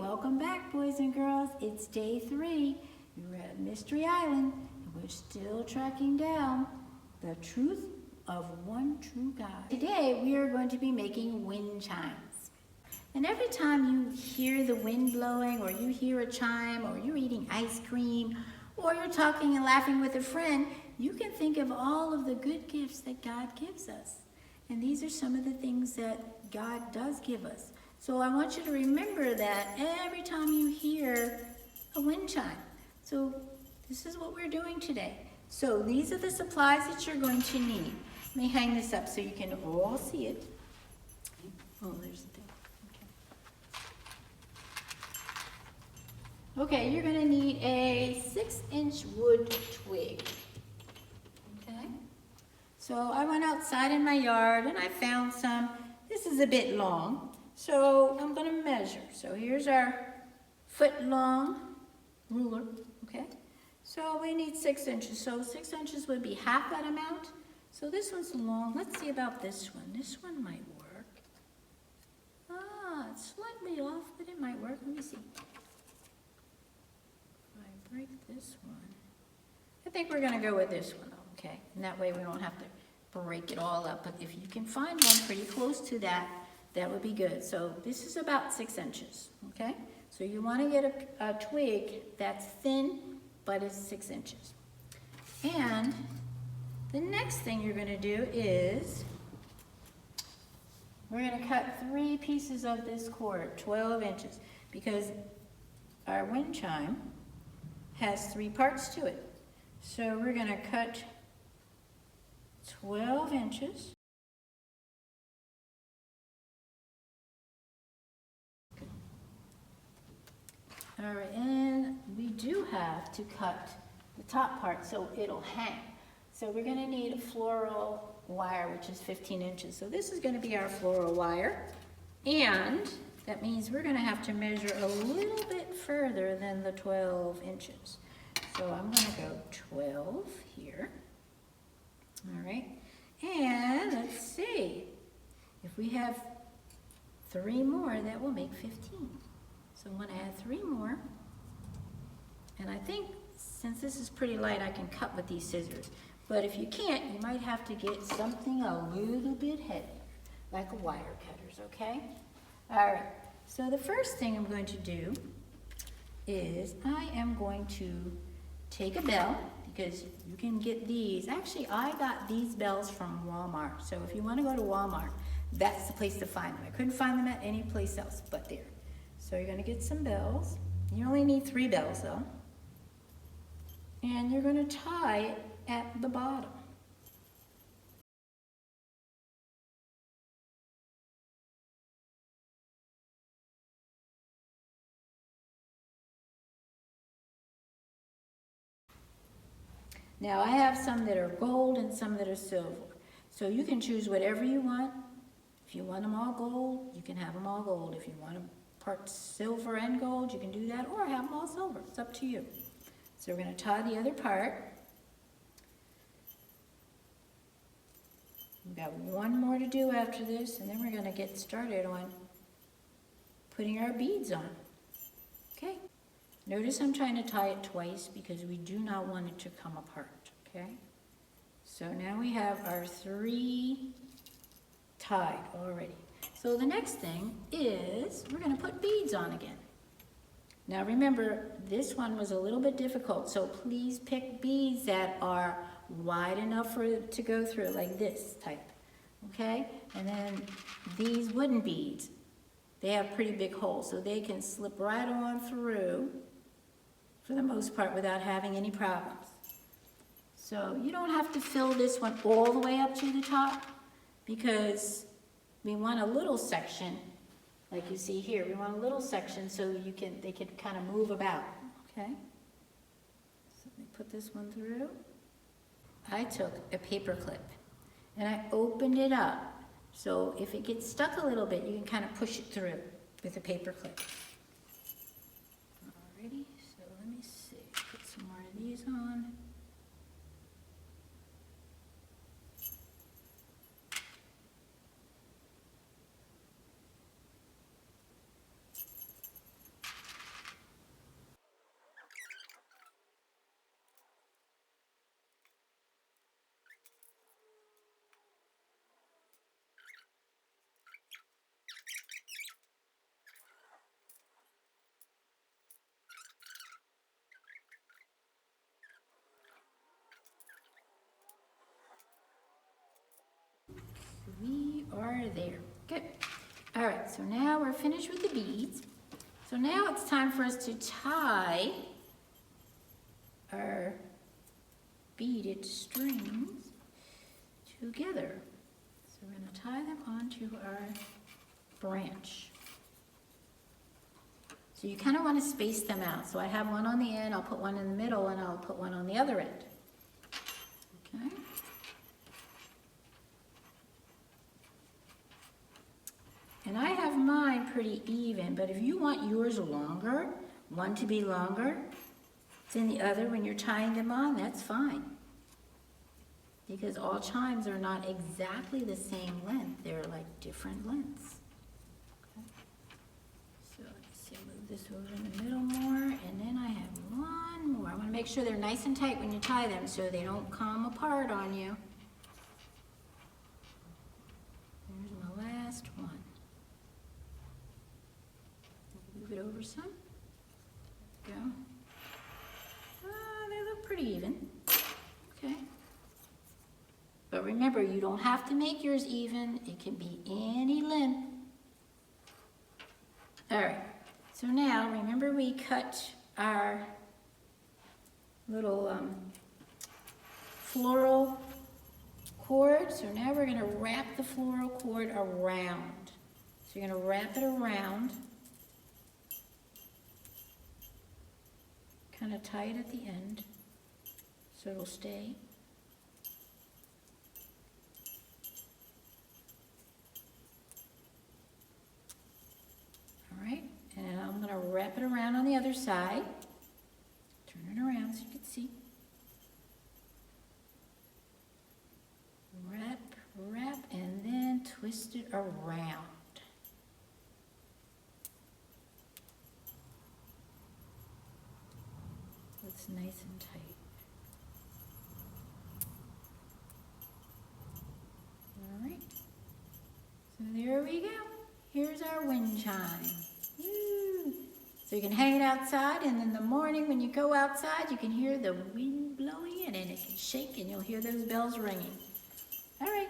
welcome back, boys and girls. It's day 3. We're at Mystery Island, and we're still tracking down the truth of one true God. Today, we are going to be making wind chimes. And every time you hear the wind blowing, or you hear a chime, or you're eating ice cream, or you're talking and laughing with a friend, you can think of all of the good gifts that God gives us. And these are some of the things that God does give us. So I want you to remember that every time you hear a wind chime. So this is what we're doing today. So these are the supplies that you're going to need. Let me hang this up so you can all see it. Oh, there's the thing. Okay, you're going to need a 6-inch wood twig. Okay? So I went outside in my yard and I found some. This is a bit long. So I'm going to measure. So here's our foot-long ruler, okay? So we need 6 inches. So 6 inches would be half that amount. So this one's long. Let's see about this one. This one might work. It's slightly off, but it might work. Let me see. If I break this one, I think we're going to go with this one, okay? And that way we don't have to break it all up. But if you can find one pretty close to that, that would be good. So this is about 6 inches, okay? So you want to get a twig that's thin, but it's 6 inches. And the next thing you're going to do is we're going to cut 3 pieces of this cord, 12 inches, because our wind chime has 3 parts to it. So we're going to cut 12 inches. All right, and we do have to cut the top part so it'll hang. So we're going to need a floral wire, which is 15 inches. So this is going to be our floral wire. And that means we're going to have to measure a little bit further than the 12 inches. So I'm going to go 12 here. All right, and let's see. If we have 3 more, that will make 15. So I'm going to add 3 more. And I think since this is pretty light, I can cut with these scissors. But if you can't, you might have to get something a little bit heavier, like a wire cutters, okay? All right, so the first thing I'm going to do is I am going to take a bell, because you can get these. Actually, I got these bells from Walmart. So if you want to go to Walmart, that's the place to find them. I couldn't find them at any place else but there. So you're going to get some bells. You only need 3 bells though. And you're going to tie it at the bottom. Now I have some that are gold and some that are silver. So you can choose whatever you want. If you want them all gold, you can have them all gold. If you want them part silver and gold, you can do that, or have them all silver. It's up to you. So we're going to tie the other part. We've got 1 more to do after this, and then we're going to get started on putting our beads on. Okay? Notice I'm trying to tie it twice because we do not want it to come apart. Okay? So now we have our 3 tied already. So the next thing is we're going to put beads on again. Now remember, this one was a little bit difficult, so please pick beads that are wide enough for it to go through, like this type. Okay? And then these wooden beads, they have pretty big holes, so they can slip right on through for the most part without having any problems. So you don't have to fill this one all the way up to the top, because we want a little section, like you see here. We want a little section so they can kind of move about, okay? So let me put this one through. I took a paper clip and I opened it up. So if it gets stuck a little bit, you can kind of push it through with a paper clip. Alrighty, so let me see. Put some more of these on. right, so now we're finished with the beads. So now it's time for us to tie our beaded strings together. So we're going to tie them onto our branch. So you kind of want to space them out. So I have one on the end, I'll put one in the middle, and I'll put one on the other end. Okay. And I have mine pretty even, but if you want yours longer, one to be longer than the other when you're tying them on, that's fine. Because all chimes are not exactly the same length. They're like different lengths. Okay. So let's see, move this over in the middle more, and then I have one more. I want to make sure they're nice and tight when you tie them so they don't come apart on you. There's my last one. Move it over some. There we go. They look pretty even. Okay. But remember, you don't have to make yours even. It can be any length. All right. So now, remember we cut our little floral cord. So now we're going to wrap the floral cord around. So you're going to wrap it around. Kind of tie it at the end so it'll stay. All right, and I'm going to wrap it around on the other side. Turn it around so you can see. Wrap, wrap, and then twist it around. It's nice and tight. All right. So there we go. Here's our wind chime. Woo. So you can hang it outside, and in the morning when you go outside, you can hear the wind blowing in, and it can shake, and you'll hear those bells ringing. All right.